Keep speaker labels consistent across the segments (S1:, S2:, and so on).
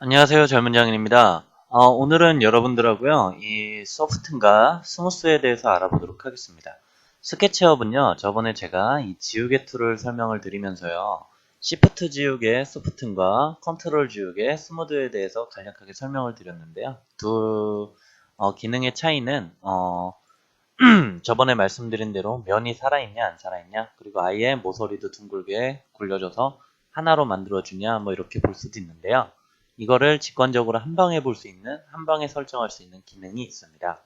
S1: 안녕하세요. 젊은장인입니다. 오늘은 여러분들하고요, 이 소프트인가 스무스에 대해서 알아보도록 하겠습니다. 스케치업은요, 저번에 제가 이 지우개 툴을 설명을 드리면서요, 시프트 지우개 소프트인가 컨트롤 지우개 스무드에 대해서 간략하게 설명을 드렸는데요. 두 기능의 차이는 저번에 말씀드린 대로 면이 살아있냐 안 살아있냐, 그리고 아예 모서리도 둥글게 굴려줘서 하나로 만들어주냐, 뭐 이렇게 볼 수도 있는데요. 이거를 직관적으로 한 방에 볼 수 있는, 한 방에 설정할 수 있는 기능이 있습니다.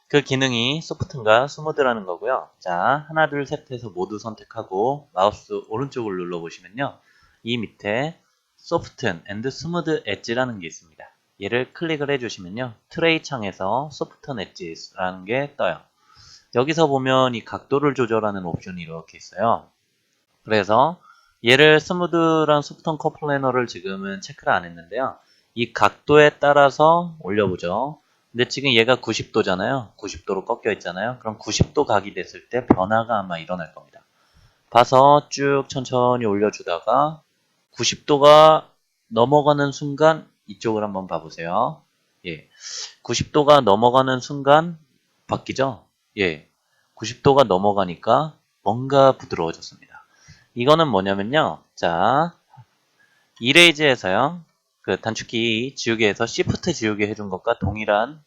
S1: 그 기능이 소프트인가 스무드라는 거고요. 자, 하나 둘 셋 해서 모두 선택하고 마우스 오른쪽을 눌러보시면요, 이 밑에 소프트 앤드 스무드 엣지라는 게 있습니다. 얘를 클릭을 해주시면요, 트레이 창에서 소프트 엣지라는 게 떠요. 여기서 보면 이 각도를 조절하는 옵션이 이렇게 있어요. 그래서 얘를 스무드랑 소프트한 컷 플래너를 지금은 체크를 안 했는데요. 이 각도에 따라서 올려보죠. 근데 지금 얘가 90도잖아요. 90도로 꺾여 있잖아요. 그럼 90도 각이 됐을 때 변화가 아마 일어날 겁니다. 봐서 쭉 천천히 올려주다가 90도가 넘어가는 순간 이쪽을 한번 봐보세요. 예, 90도가 넘어가는 순간 바뀌죠? 예, 90도가 넘어가니까 뭔가 부드러워졌습니다. 이거는 뭐냐면요. 자, 이레이즈에서요. 그 단축키 지우개에서 시프트 지우개 해준 것과 동일한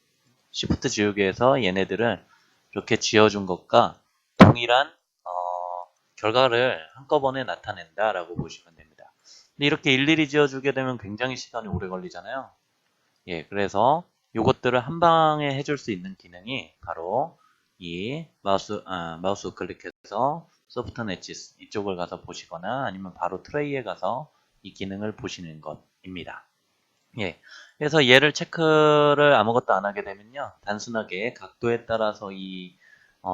S1: 시프트 지우개에서 얘네들을 이렇게 지어준 것과 동일한 결과를 한꺼번에 나타낸다라고 보시면 됩니다. 근데 이렇게 일일이 지어주게 되면 굉장히 시간이 오래 걸리잖아요. 예, 그래서 요것들을 한 방에 해줄 수 있는 기능이 바로 이 마우스 우클릭해서 소프트 엣지스 이쪽을 가서 보시거나 아니면 바로 트레이에 가서 이 기능을 보시는 것입니다. 예, 그래서 얘를 체크를 아무것도 안 하게 되면요, 단순하게 각도에 따라서 이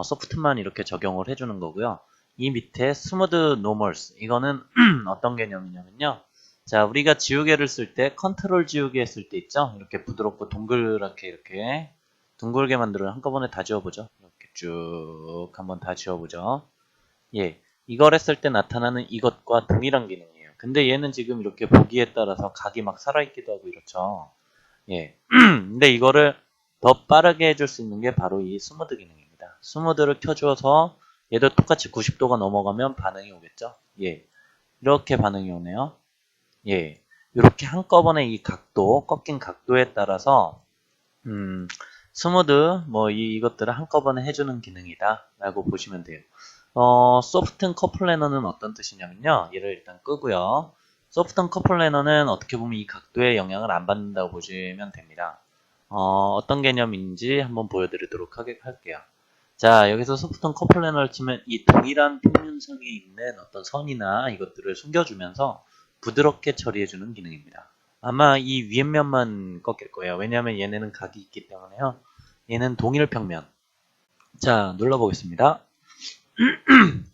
S1: 소프트만 이렇게 적용을 해주는 거고요. 이 밑에 스무드 노멀스, 이거는 어떤 개념이냐면요, 자, 우리가 지우개를 쓸 때 컨트롤 지우개 쓸 때 있죠, 이렇게 부드럽고 동그랗게 이렇게 둥글게 만들어 한꺼번에 다 지워보죠. 이렇게 쭉 한번 다 지워보죠. 예, 이걸 했을 때 나타나는 이것과 동일한 기능이에요. 근데 얘는 지금 이렇게 보기에 따라서 각이 막 살아있기도 하고 이렇죠. 예, 근데 이거를 더 빠르게 해줄 수 있는 게 바로 이 스무드 기능입니다. 스무드를 켜줘서 얘도 똑같이 90도가 넘어가면 반응이 오겠죠. 예, 이렇게 반응이 오네요. 예, 이렇게 한꺼번에 이 각도, 꺾인 각도에 따라서 음, 스무드 뭐 이것들을 한꺼번에 해주는 기능이다 라고 보시면 돼요. 소프트 컷 플래너는 어떤 뜻이냐면요, 얘를 일단 끄고요. 소프트 컷 플래너는 어떻게 보면 이 각도에 영향을 안 받는다고 보시면 됩니다. 어떤 개념인지 한번 보여드리도록 할게요. 자, 여기서 소프트 컷 플래너를 치면 이 동일한 평면성에 있는 어떤 선이나 이것들을 숨겨주면서 부드럽게 처리해주는 기능입니다. 아마 이 위에면만 꺾일 거예요. 왜냐하면 얘네는 각이 있기 때문에요. 얘는 동일 평면. 자, 눌러보겠습니다.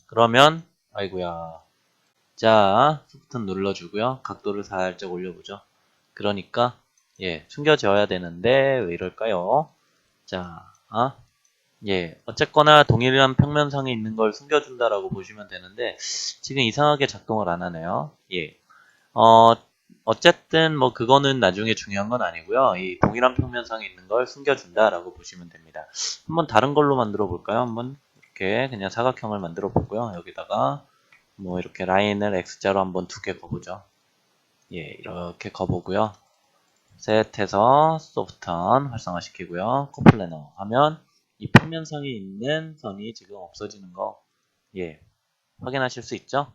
S1: 그러면 아이고야. 자, 소프트 눌러주고요. 각도를 살짝 올려보죠. 그러니까 예, 숨겨져야 되는데 왜 이럴까요? 자, 예, 어쨌거나 동일한 평면상에 있는 걸 숨겨준다라고 보시면 되는데 지금 이상하게 작동을 안 하네요. 예, 어, 어쨌든 뭐 그거는 나중에 중요한 건 아니고요. 이 동일한 평면상에 있는 걸 숨겨준다라고 보시면 됩니다. 한번 다른 걸로 만들어 볼까요? 한번 이렇게 그냥 사각형을 만들어 보고요. 여기다가 뭐 이렇게 라인을 X자로 한번 두 개 거보죠. 예, 이렇게 거보고요. 셋해서 소프트한 활성화시키고요. 컴플래너 하면 이 평면상에 있는 선이 지금 없어지는 거, 예, 확인하실 수 있죠?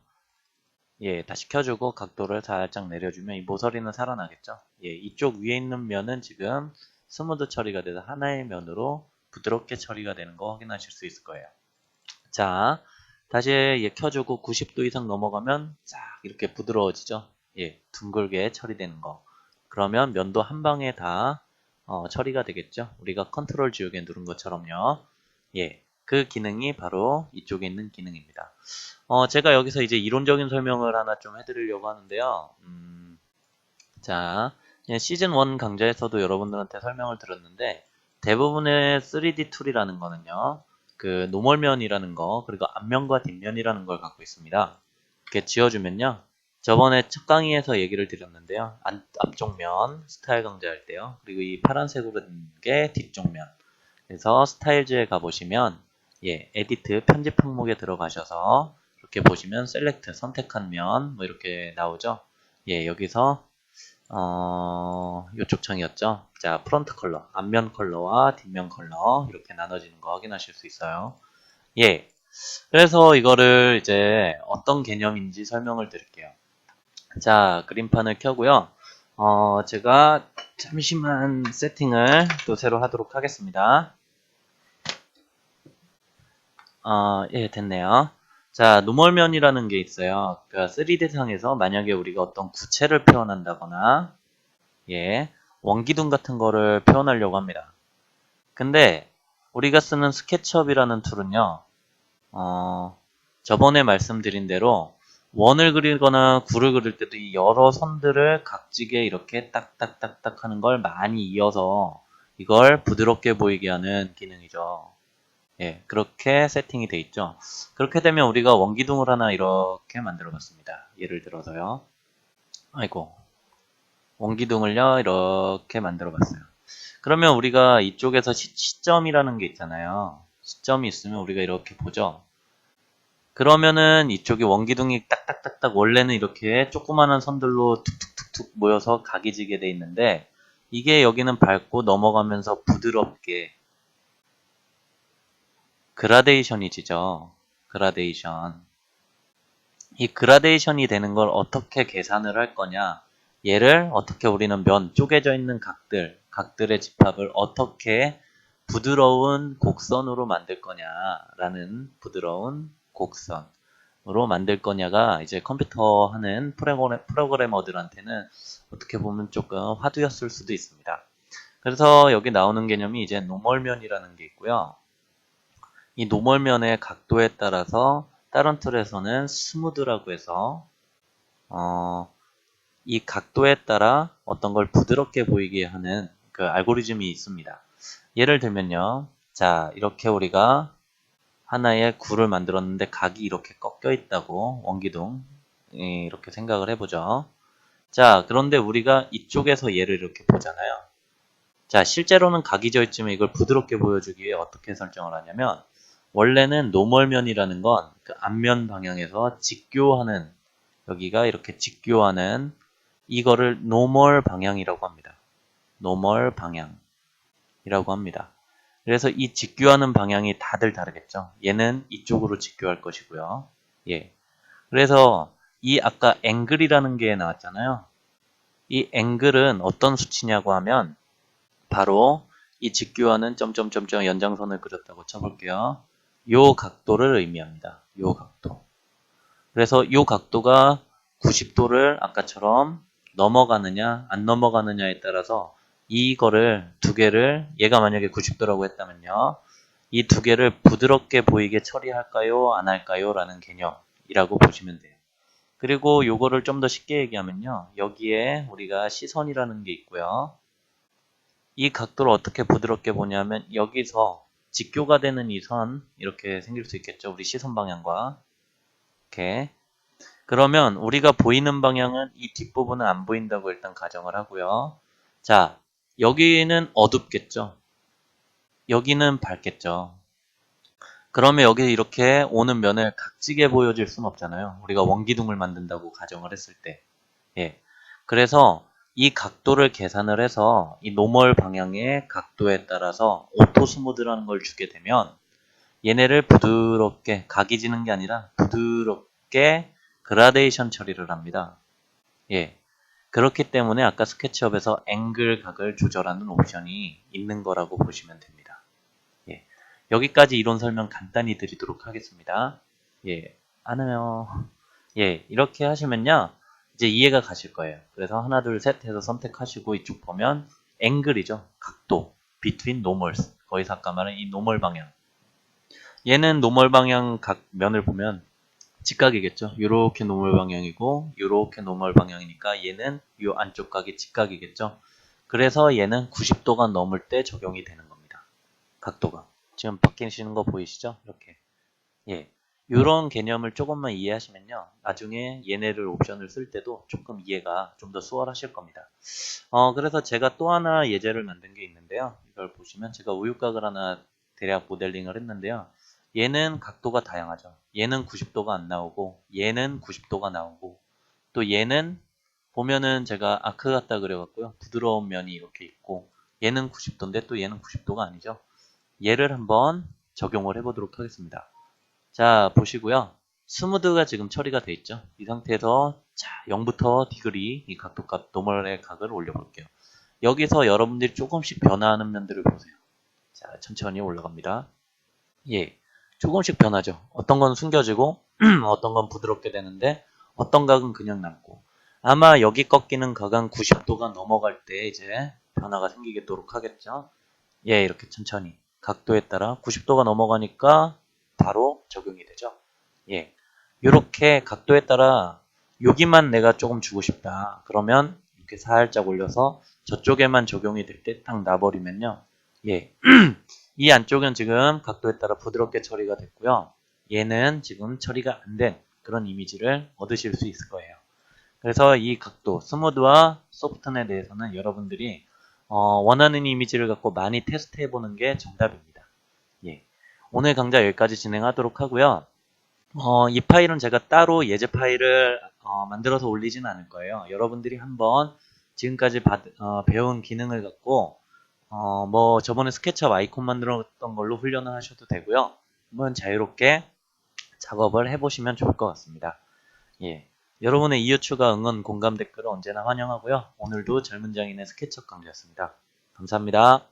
S1: 예, 다시 켜주고 각도를 살짝 내려주면 이 모서리는 살아나겠죠? 예, 이쪽 위에 있는 면은 지금 스무드 처리가 돼서 하나의 면으로 부드럽게 처리가 되는 거 확인하실 수 있을 거예요. 자, 다시 얘 켜주고 90도 이상 넘어가면 쫙 이렇게 부드러워지죠? 예, 둥글게 처리되는 거. 그러면 면도 한 방에 다 처리가 되겠죠? 우리가 컨트롤 지우개 누른 것처럼요. 예, 그 기능이 바로 이쪽에 있는 기능입니다. 제가 여기서 이제 이론적인 설명을 하나 좀 해드리려고 하는데요. 자, 시즌 1 강좌에서도 여러분들한테 설명을 들었는데 대부분의 3D 툴이라는 거는요, 그 노멀면이라는 거, 그리고 앞면과 뒷면이라는 걸 갖고 있습니다. 이렇게 지어주면요, 저번에 첫 강의에서 얘기를 드렸는데요. 앞쪽 면 스타일 강좌할 때요. 그리고 이 파란색으로 된 게 뒤쪽 면. 그래서 스타일즈에 가보시면 에디트 편집 항목에 들어가셔서 이렇게 보시면 셀렉트 선택한 면 뭐 이렇게 나오죠. 여기서 이쪽 창이었죠. 자, 프론트 컬러, 앞면 컬러와 뒷면 컬러 이렇게 나눠지는 거 확인하실 수 있어요. 그래서 이거를 이제 어떤 개념인지 설명을 드릴게요. 자, 그림판을 켜고요. 제가 잠시만 세팅을 또 새로 하도록 하겠습니다. 됐네요. 자, 노멀면이라는 게 있어요. 그러니까 3D상에서 만약에 우리가 어떤 구체를 표현한다거나, 원기둥 같은 거를 표현하려고 합니다. 근데 우리가 쓰는 스케치업이라는 툴은요, 저번에 말씀드린 대로 원을 그리거나 구를 그릴 때도 이 여러 선들을 각지게 이렇게 딱딱딱딱 하는 걸 많이 이어서 이걸 부드럽게 보이게 하는 기능이죠. 그렇게 세팅이 돼 있죠. 그렇게 되면 우리가 원기둥을 하나 이렇게 만들어 봤습니다. 예를 들어서요. 원기둥을요, 이렇게 만들어 봤어요. 그러면 우리가 이쪽에서 시점이라는 게 있잖아요. 시점이 있으면 우리가 이렇게 보죠. 그러면은 이쪽에 원기둥이 딱딱딱딱 원래는 이렇게 조그마한 선들로 툭툭툭툭 모여서 각이 지게 돼 있는데 이게 여기는 밟고 넘어가면서 부드럽게 그라데이션이 지죠. 그라데이션. 이 그라데이션이 되는 걸 어떻게 계산을 할 거냐. 얘를 어떻게 우리는 면 쪼개져 있는 각들의 집합을 어떻게 부드러운 곡선으로 만들 거냐라는 부드러운 곡선으로 만들 거냐가 이제 컴퓨터 하는 프로그래머들한테는 어떻게 보면 조금 화두였을 수도 있습니다. 그래서 여기 나오는 개념이 이제 노멀면이라는 게 있고요. 이 노멀면의 각도에 따라서 다른 툴에서는 스무드라고 해서 이 각도에 따라 어떤 걸 부드럽게 보이게 하는 그 알고리즘이 있습니다. 예를 들면요. 자, 이렇게 우리가 하나의 구를 만들었는데 각이 이렇게 꺾여 있다고 원기둥 이렇게 생각을 해보죠. 자, 그런데 우리가 이쪽에서 얘를 이렇게 보잖아요. 자, 실제로는 각이 져 있지만 이걸 부드럽게 보여주기 위해 어떻게 설정을 하냐면 원래는 노멀면이라는 건 그 앞면 방향에서 직교하는 여기가 이렇게 직교하는 이거를 노멀 방향이라고 합니다. 노멀 방향이라고 합니다. 그래서 이 직교하는 방향이 다들 다르겠죠. 얘는 이쪽으로 직교할 것이고요. 그래서 이 아까 앵글이라는 게 나왔잖아요. 이 앵글은 어떤 수치냐고 하면 바로 이 직교하는 점점점점 연장선을 그렸다고 쳐볼게요. 요 각도를 의미합니다. 요 각도. 그래서 요 각도가 90도를 아까처럼 넘어가느냐 안 넘어가느냐에 따라서 이거를 두 개를 얘가 만약에 90도라고 했다면요. 이 두 개를 부드럽게 보이게 처리할까요? 안 할까요? 라는 개념이라고 보시면 돼요. 그리고 요거를 좀 더 쉽게 얘기하면요. 여기에 우리가 시선이라는 게 있고요. 이 각도를 어떻게 부드럽게 보냐면 여기서 직교가 되는 이 선 이렇게 생길 수 있겠죠. 우리 시선 방향과 이렇게. 그러면 우리가 보이는 방향은 이 뒷부분은 안 보인다고 일단 가정을 하고요. 자, 여기는 어둡겠죠. 여기는 밝겠죠. 그러면 여기 이렇게 오는 면을 각지게 보여줄 수는 없잖아요. 우리가 원기둥을 만든다고 가정을 했을 때. 그래서 이 각도를 계산을 해서 이 노멀 방향의 각도에 따라서 오토 스무드라는 걸 주게 되면 얘네를 부드럽게 각이 지는 게 아니라 부드럽게 그라데이션 처리를 합니다. 그렇기 때문에 아까 스케치업에서 앵글 각을 조절하는 옵션이 있는 거라고 보시면 됩니다. 여기까지 이론 설명 간단히 드리도록 하겠습니다. 하나요. 이렇게 하시면요. 이제 이해가 가실 거예요. 그래서 하나, 둘, 셋 해서 선택하시고 이쪽 보면 앵글이죠. 각도. between normals. 거기서 아까 말한 이 노멀 방향. 얘는 노멀 방향 각 면을 보면 직각이겠죠. 요렇게 노멀 방향이고 요렇게 노멀 방향이니까 얘는 요 안쪽 각이 직각이겠죠. 그래서 얘는 90도가 넘을 때 적용이 되는 겁니다. 각도가. 지금 바뀌시는 거 보이시죠? 이렇게. 이런 개념을 조금만 이해하시면요. 나중에 얘네를 옵션을 쓸 때도 조금 이해가 좀 더 수월하실 겁니다. 그래서 제가 또 하나 예제를 만든 게 있는데요. 이걸 보시면 제가 우유곽을 하나 대략 모델링을 했는데요. 얘는 각도가 다양하죠. 얘는 90도가 안 나오고 얘는 90도가 나오고 또 얘는 보면은 제가 아크 같다 그래갖고요. 부드러운 면이 이렇게 있고 얘는 90도인데 또 얘는 90도가 아니죠. 얘를 한번 적용을 해보도록 하겠습니다. 자, 보시고요. 스무드가 지금 처리가 돼 있죠. 이 상태에서 자, 0부터 디그리 이 각도값 노멀의 각을 올려볼게요. 여기서 여러분들이 조금씩 변화하는 면들을 보세요. 자, 천천히 올라갑니다. 예, 조금씩 변하죠. 어떤 건 숨겨지고 어떤 건 부드럽게 되는데 어떤 각은 그냥 남고 아마 여기 꺾이는 각은 90도가 넘어갈 때 이제 변화가 생기도록 하겠죠. 예, 이렇게 천천히 각도에 따라 90도가 넘어가니까 바로 적용이 되죠. 예, 이렇게 각도에 따라 여기만 내가 조금 주고 싶다. 그러면 이렇게 살짝 올려서 저쪽에만 적용이 될 때 딱 놔버리면요. 예, 이 안쪽은 지금 각도에 따라 부드럽게 처리가 됐고요. 얘는 지금 처리가 안 된 그런 이미지를 얻으실 수 있을 거예요. 그래서 이 각도, 스무드와 소프트에 대해서는 여러분들이 원하는 이미지를 갖고 많이 테스트해 보는 게 정답입니다. 예. 오늘 강좌 여기까지 진행하도록 하고요. 이 파일은 제가 따로 예제 파일을 만들어서 올리진 않을 거예요. 여러분들이 한번 지금까지 배운 기능을 갖고 뭐 저번에 스케치업 아이콘 만들었던 걸로 훈련을 하셔도 되고요. 한번 자유롭게 작업을 해보시면 좋을 것 같습니다. 예. 여러분의 이유 추가, 응원, 공감 댓글을 언제나 환영하고요. 오늘도 젊은 장인의 스케치업 강좌였습니다. 감사합니다.